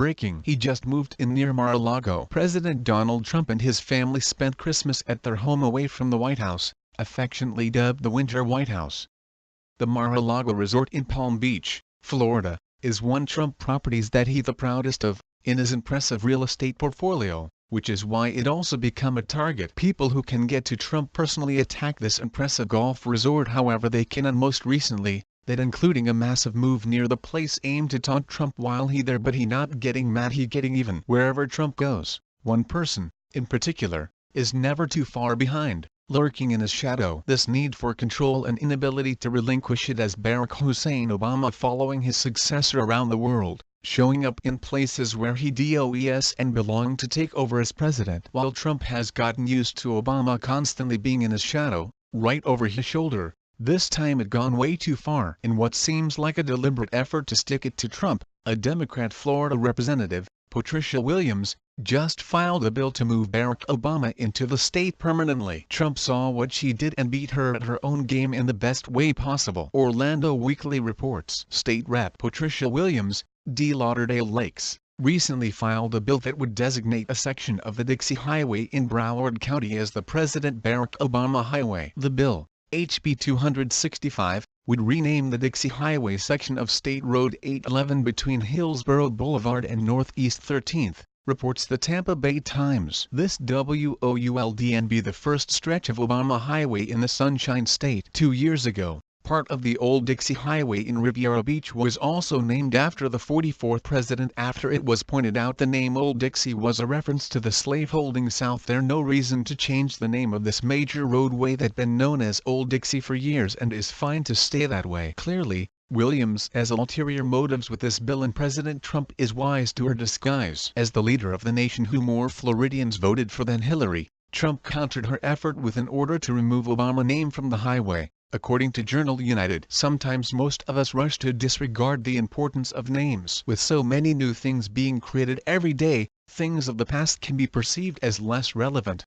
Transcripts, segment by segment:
Breaking: he just moved in near Mar-a-Lago. President Donald Trump and his family spent Christmas at their home away from the White House, affectionately dubbed the Winter White House. The Mar-a-Lago resort in Palm Beach, Florida, is one Trump properties that he's the proudest of, in his impressive real estate portfolio, which is why it also become a target. People who can get to Trump personally attack this impressive golf resort however they can, and most recently, that including a massive move near the place aimed to taunt Trump while he there, but he not getting mad, he getting even. Wherever Trump goes, one person, in particular, is never too far behind, lurking in his shadow. This need for control and inability to relinquish it as Barack Hussein Obama following his successor around the world, showing up in places where he does and belonged to take over as president. While Trump has gotten used to Obama constantly being in his shadow, right over his shoulder, this time it gone way too far. In what seems like a deliberate effort to stick it to Trump, a Democrat Florida representative, Patricia Williams, just filed a bill to move Barack Obama into the state permanently. Trump saw what she did and beat her at her own game in the best way possible. Orlando Weekly reports. State Rep. Patricia Williams, D. Lauderdale Lakes, recently filed a bill that would designate a section of the Dixie Highway in Broward County as the President Barack Obama Highway. The bill, HB 265, would rename the Dixie Highway section of State Road 811 between Hillsborough Boulevard and Northeast 13th, reports the Tampa Bay Times. This would be the first stretch of Obama Highway in the Sunshine State. 2 years ago, part of the old Dixie Highway in Riviera Beach was also named after the 44th president after it was pointed out the name Old Dixie was a reference to the slaveholding South. There's no reason to change the name of this major roadway that's been known as Old Dixie for years and is fine to stay that way. Clearly, Williams has ulterior motives with this bill, and President Trump is wise to her disguise. As the leader of the nation who more Floridians voted for than Hillary, Trump countered her effort with an order to remove Obama name from the highway. According to Journal United, sometimes most of us rush to disregard the importance of names. With so many new things being created every day, things of the past can be perceived as less relevant.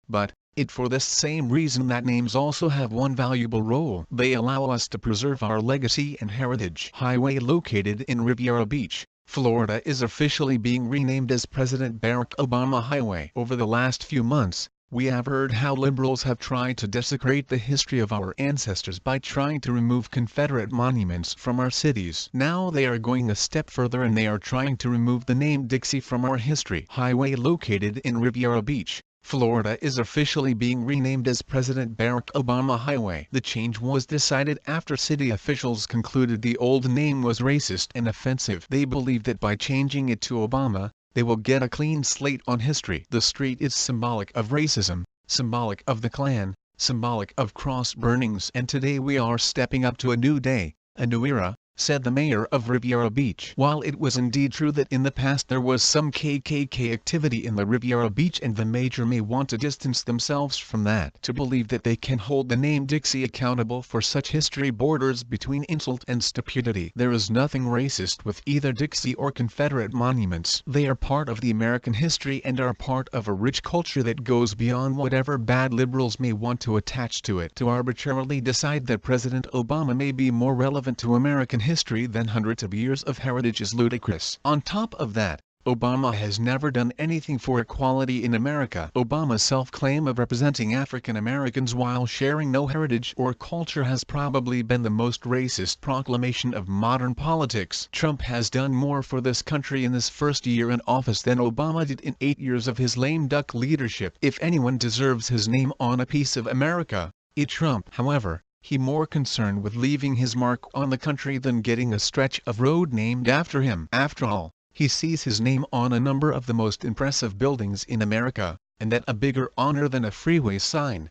But, for this same reason that names also have one valuable role. They allow us to preserve our legacy and heritage. Highway located in Riviera Beach, Florida is officially being renamed as President Barack Obama Highway. Over the last few months, we have heard how liberals have tried to desecrate the history of our ancestors by trying to remove Confederate monuments from our cities. Now they are going a step further and they are trying to remove the name Dixie from our history. Highway located in Riviera Beach, Florida is officially being renamed as President Barack Obama Highway. The change was decided after city officials concluded the old name was racist and offensive. They believe that by changing it to Obama, they will get a clean slate on history. The street is symbolic of racism, symbolic of the Klan, symbolic of cross burnings. And today we are stepping up to a new day, a new era, said the mayor of Riviera Beach. While it was indeed true that in the past there was some KKK activity in the Riviera Beach and the mayor may want to distance themselves from that, to believe that they can hold the name Dixie accountable for such history borders between insult and stupidity. There is nothing racist with either Dixie or Confederate monuments. They are part of the American history and are part of a rich culture that goes beyond whatever bad liberals may want to attach to it. To arbitrarily decide that President Obama may be more relevant to American history than hundreds of years of heritage is ludicrous. On top of that, Obama has never done anything for equality in America. Obama's self-claim of representing African Americans while sharing no heritage or culture has probably been the most racist proclamation of modern politics. Trump has done more for this country in his first year in office than Obama did in 8 years of his lame duck leadership. If anyone deserves his name on a piece of America, it's Trump. However, he more concerned with leaving his mark on the country than getting a stretch of road named after him. After all, he sees his name on a number of the most impressive buildings in America, and that a bigger honor than a freeway sign.